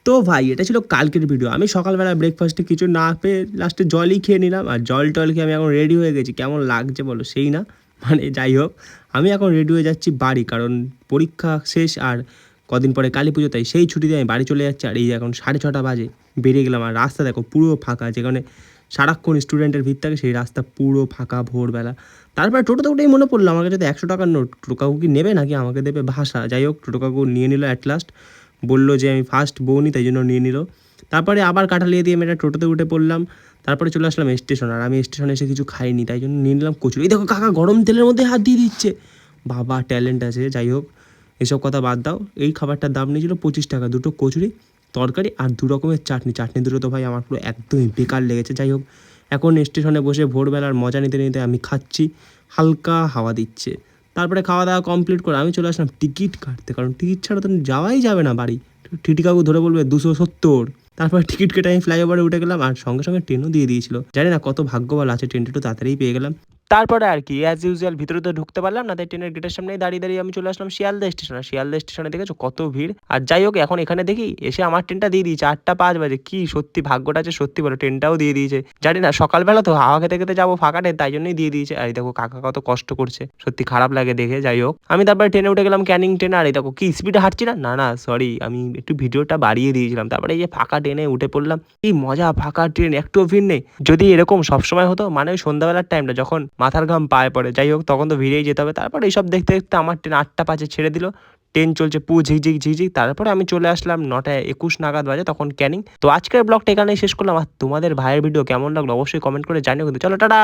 তো ভাই এটা ছিল কালকের ভিডিও। আমি সকালবেলা ব্রেকফাস্টে কিছু না পেয়ে লাস্টে জলই খেয়ে নিলাম, আর জল খেয়ে আমি এখন রেডি হয়ে গেছি। কেমন লাগছে বলো, সেই না? মানে যাই হোক, আমি এখন রেডি হয়ে যাচ্ছি বাড়ি, কারণ পরীক্ষা শেষ আর কদিন পরে কালী পুজো, তাই সেই ছুটিতে আমি বাড়ি চলে যাচ্ছি। আর এই এখন 6:30 বাজে, বেরিয়ে গেলাম। আর রাস্তা দেখো পুরো ফাঁকা, যেখানে সারাক্ষণ স্টুডেন্টের ভিড় থাকে সেই রাস্তা পুরো ফাঁকা ভোরবেলা। তারপরে টোটোতে উঠেই মনে পড়লো আমার কাছে তো 100 টাকার নোট, টোটো কাকু কি নেবে নাকি আমাকে দেবে ভাষা। যাই হোক, টোটো কাকু নিয়ে নিল অ্যাট লাস্ট, বললো যে আমি ফার্স্ট বউনি, তাই জন্য নিয়ে নিল। তারপরে আবার কাঁঠালিয়ে দিয়ে আমি একটা টোটোতে উঠে পড়লাম। তারপরে চলে আসলাম স্টেশন, আর আমি স্টেশনে এসে কিছু খাইনি, তাই জন্য নিয়ে নিলাম কচুরি। এই দেখো কাকা গরম তেলের মধ্যে হাত দিয়ে দিচ্ছে, বাবা ট্যালেন্ট আছে। যাই হোক, এসব কথা বাদ দাও। এই খাবারটার দাম নিয়েছিল 25 টাকা, দুটো কচুরি, তরকারি আর 2 রকমের চাটনি। চাটনি দুটো তো ভাই আমার পুরো একদমই বেকার লেগেছে। যাই হোক, এখন স্টেশনে বসে ভোরবেলার মজা নিতে নিতে আমি খাচ্ছি, হালকা হাওয়া দিচ্ছে। তারপরে খাওয়া দাওয়া কমপ্লিট করে আমি চলে আসলাম টিকিট কাটতে, কারণ টিকিট ছাড়া তো যাওয়াই যাবে না বাড়ি। টিটি কাকু ধরে বলবে 270। তারপরে টিকিট কেটে আমি ফ্লাইওভারে উঠে গেলাম, আর সঙ্গে সঙ্গে ট্রেনও দিয়ে দিয়েছিল। জানি না কত ভাগ্যবান আছে, ট্রেনটা একটু তাড়াতাড়ি পেয়ে গেলাম। তারপরে আর কি অ্যাজ ইউজুয়াল ভিতরে তো ঢুকতে পারলাম না, তাই ট্রেনের গেটের সামনেই দাঁড়িয়ে দাঁড়িয়ে আমি চলে আসলাম শিয়ালদা স্টেশনে। শিয়ালদা স্টেশনে দেখেছো কত ভিড়। আর যাই হোক, এখন এখানে দেখি এসে আমার ট্রেনটা দিয়ে দিয়েছে 8টা 5 বাজে। কি সত্যি ভাগ্যটা আছে, সত্যি বলো, ট্রেনটাও দিয়ে দিয়েছে। জানি না, সকালবেলা তো হাওয়া খেতে খেতে যাবো ফাঁকা ট্রেন, তাই জন্যই দিয়ে দিয়েছে। আর এই দেখো কাকা কত কষ্ট করছে, সত্যি খারাপ লাগে দেখে। যাই হোক, আমি তারপরে ট্রেনে উঠে গেলাম ক্যানিং ট্রেনে। আর এই দেখো কি স্পিডে হাঁটছি না, না না সরি, আমি একটু ভিডিওটা বাড়িয়ে দিয়েছিলাম। তারপরে এই যে ফাঁকা ট্রেনে উঠে পড়লাম, কি মজা, ফাঁকা ট্রেন, একটুও ভিড় নেই। যদি এরকম সবসময় হতো, মানে ওই সন্ধ্যাবেলার টাইমটা যখন মাথার ঘাম পায়ে পড়ে, যাই হোক তখন তো ভিড়েই যেতে হবে। তারপরে এইসব দেখতে দেখতে আমার ট্রেন 8টা 5 ছেড়ে দিল, ট্রেন চলছে পু ঝিকঝিক ঝিকঝিক। তারপরে আমি চলে আসলাম 9টা 21 নাগাদ বাজে, তখন ক্যানিং। তো আজকের ব্লগটা এখানেই শেষ করলাম। আর তোমাদের ভাইয়ের ভিডিও কেমন লাগলো অবশ্যই কমেন্ট করে জানিও কিন্তু। চলো টাটা।